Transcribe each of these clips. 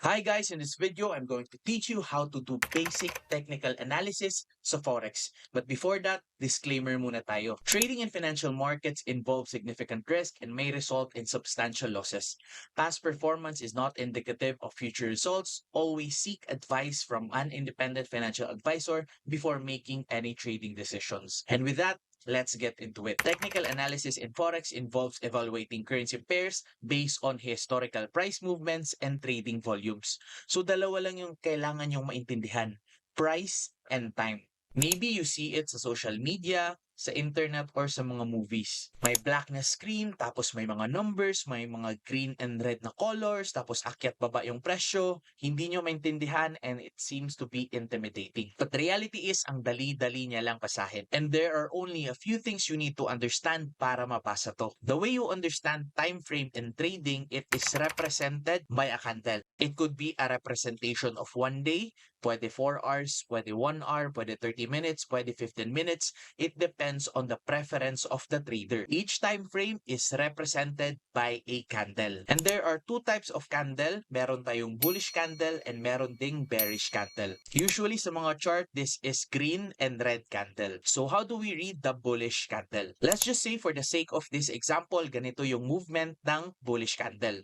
Hi guys, in this video, I'm going to teach you how to do basic technical analysis sa Forex. But before that, disclaimer muna tayo. Trading in financial markets involves significant risk and may result in substantial losses. Past performance is not indicative of future results. Always seek advice from an independent financial advisor before making any trading decisions. And with that, let's get into it. Technical analysis in Forex involves evaluating currency pairs based on historical price movements and trading volumes. So dalawa lang yung kailangan yung maintindihan, price and time. Maybe you see it sa social media, sa internet, or sa mga movies. May black na screen, tapos may mga numbers, may mga green and red na colors, tapos akyat baba yung presyo. Hindi nyo maintindihan and it seems to be intimidating. But the reality is, ang dali-dali niya lang basahin. And there are only a few things you need to understand para mapasa to. The way you understand time frame in trading, it is represented by a candle. It could be a representation of one day, pwede 4 hours, pwede 1 hour, pwede 30 minutes, pwede 15 minutes. It depends on the preference of the trader. Each time frame is represented by a candle. And there are two types of candle. Meron tayong bullish candle and meron ding bearish candle. Usually sa mga chart, this is green and red candle. So how do we read the bullish candle? Let's just say for the sake of this example, ganito yung movement ng bullish candle.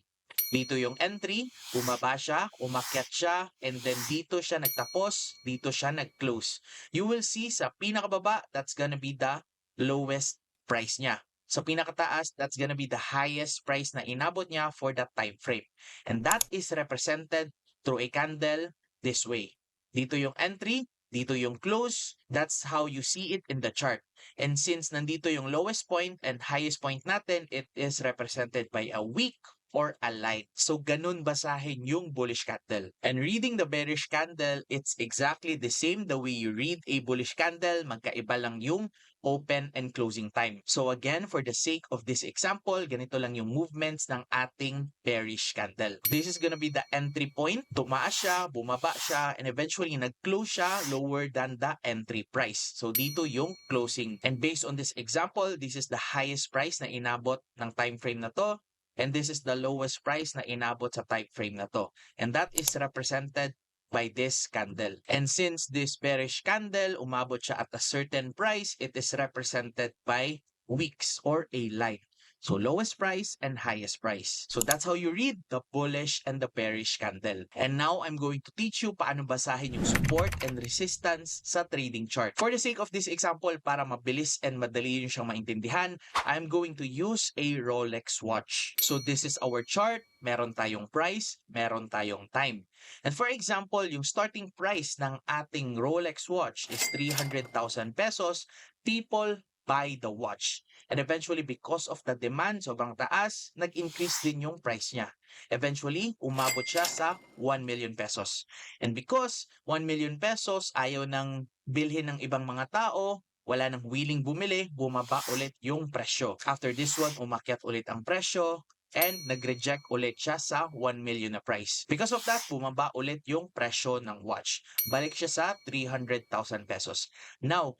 Dito yung entry, bumaba siya, umakyat siya, and then dito siya nagtapos, dito siya nag-close. You will see sa pinakababa, that's gonna be the lowest price niya. Sa pinakataas, that's gonna be the highest price na inabot niya for that time frame. And that is represented through a candle this way. Dito yung entry, dito yung close, that's how you see it in the chart. And since nandito yung lowest point and highest point natin, it is represented by a wick or a light. So, ganun basahin yung bullish candle. And reading the bearish candle, it's exactly the same the way you read a bullish candle. Magkaiba lang yung open and closing time. So again, for the sake of this example, ganito lang yung movements ng ating bearish candle. This is gonna be the entry point. Tumaas siya, bumaba siya, and eventually nag-close siya lower than the entry price. So dito yung closing. And based on this example, this is the highest price na inabot ng time frame na to. And this is the lowest price na inabot sa time frame na to. And that is represented by this candle. And since this bearish candle, umabot siya at a certain price, it is represented by wicks or a line. So lowest price and highest price. So that's how you read the bullish and the bearish candle. And now I'm going to teach you paano basahin yung support and resistance sa trading chart. For the sake of this example, para mabilis and madali yun siyang maintindihan, I'm going to use a Rolex watch. So this is our chart. Meron tayong price, meron tayong time. And for example, yung starting price ng ating Rolex watch is 300,000 pesos. People buy the watch. And eventually, because of the demand, sobrang taas, nag-increase din yung price niya. Eventually, umabot siya sa 1 million pesos. And because 1 million pesos ayaw nang bilhin ng ibang mga tao, wala nang willing bumili, bumaba ulit yung presyo. After this one, umakyat ulit ang presyo, and nag-reject ulit siya sa 1 million na price. Because of that, bumaba ulit yung presyo ng watch. Balik siya sa 300,000 pesos. Now,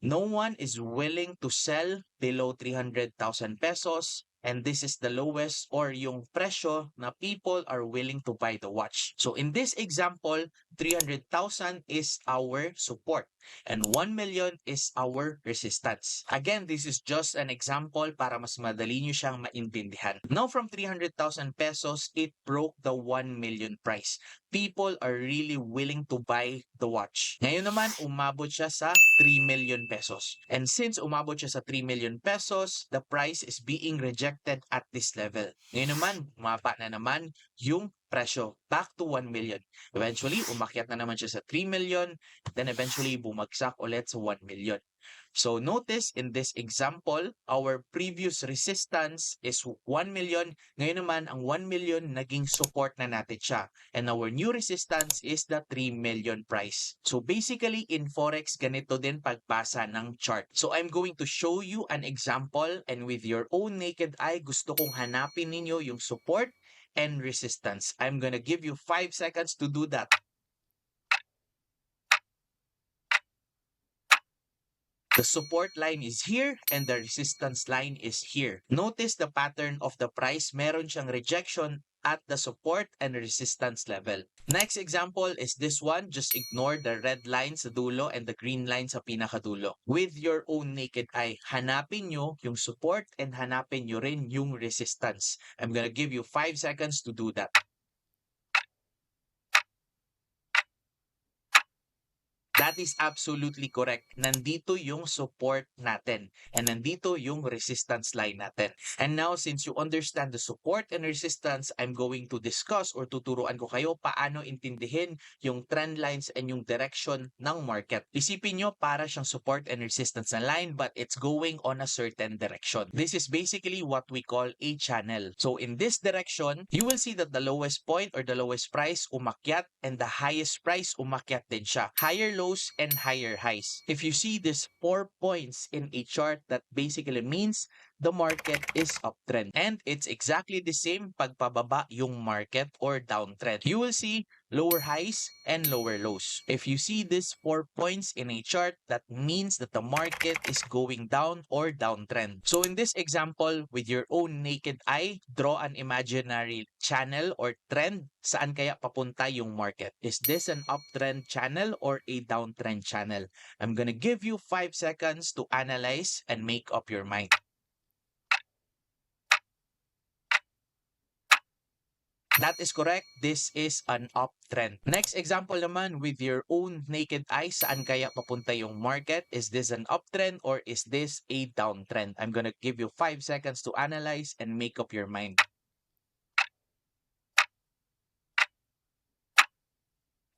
no one is willing to sell below 300,000 pesos, and this is the lowest or yung presyo na people are willing to buy the watch. So in this example, 300,000 is our support and 1 million is our resistance. Again, this is just an example para mas madali nyo siyang maintindihan. Now from 300,000 pesos, it broke the 1 million price. People are really willing to buy the watch. Ngayon naman, umabot siya sa 3 million pesos. And since umabot siya sa 3 million pesos, the price is being rejected at this level. Ngayon naman, bumaba na naman yung presyo back to 1 million. Eventually, umakyat na naman siya sa 3 million, then eventually bumagsak ulit sa 1 million. So notice in this example, our previous resistance is 1 million. Ngayon naman, ang 1 million naging support na natin siya. And our new resistance is the 3 million price. So basically, in Forex, ganito din pagbasa ng chart. So I'm going to show you an example, and with your own naked eye, gusto kong hanapin ninyo yung support and resistance. I'm gonna give you 5 seconds to do that. The support line is here and the resistance line is here. Notice the pattern of the price. Meron siyang rejection at the support and resistance level. Next example is this one. Just ignore the red line sa dulo and the green line sa pinakadulo. With your own naked eye, hanapin nyo yung support and hanapin nyo rin yung resistance. I'm gonna give you 5 seconds to do that. That is absolutely correct. Nandito yung support natin and nandito yung resistance line natin. And now, since you understand the support and resistance, I'm going to discuss or tuturuan ko kayo paano intindihin yung trend lines and yung direction ng market. Isipin nyo para siyang support and resistance na line but it's going on a certain direction. This is basically what we call a channel. So in this direction, you will see that the lowest point or the lowest price umakyat and the highest price umakyat din siya. Higher lows and higher highs. If you see these 4 points in a chart, that basically means the market is uptrend. And it's exactly the same pag pababa yung market or downtrend. You will see lower highs and lower lows. If you see these 4 points in a chart, that means that the market is going down or downtrend. So in this example, with your own naked eye, draw an imaginary channel or trend. Saan kaya papunta yung market? Is this an uptrend channel or a downtrend channel? I'm gonna give you 5 seconds to analyze and make up your mind. That is correct. This is an uptrend. Next example naman, with your own naked eye, saan kaya papunta yung market? Is this an uptrend or is this a downtrend? I'm gonna give you 5 seconds to analyze and make up your mind.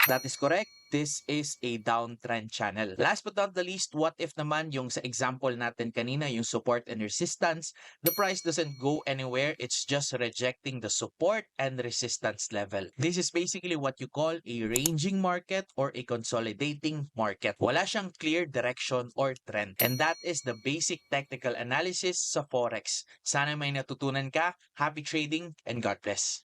That is correct. This is a downtrend channel. Last but not the least, what if naman yung sa example natin kanina, yung support and resistance, the price doesn't go anywhere. It's just rejecting the support and resistance level. This is basically what you call a ranging market or a consolidating market. Wala siyang clear direction or trend. And that is the basic technical analysis sa Forex. Sana may natutunan ka. Happy trading and God bless.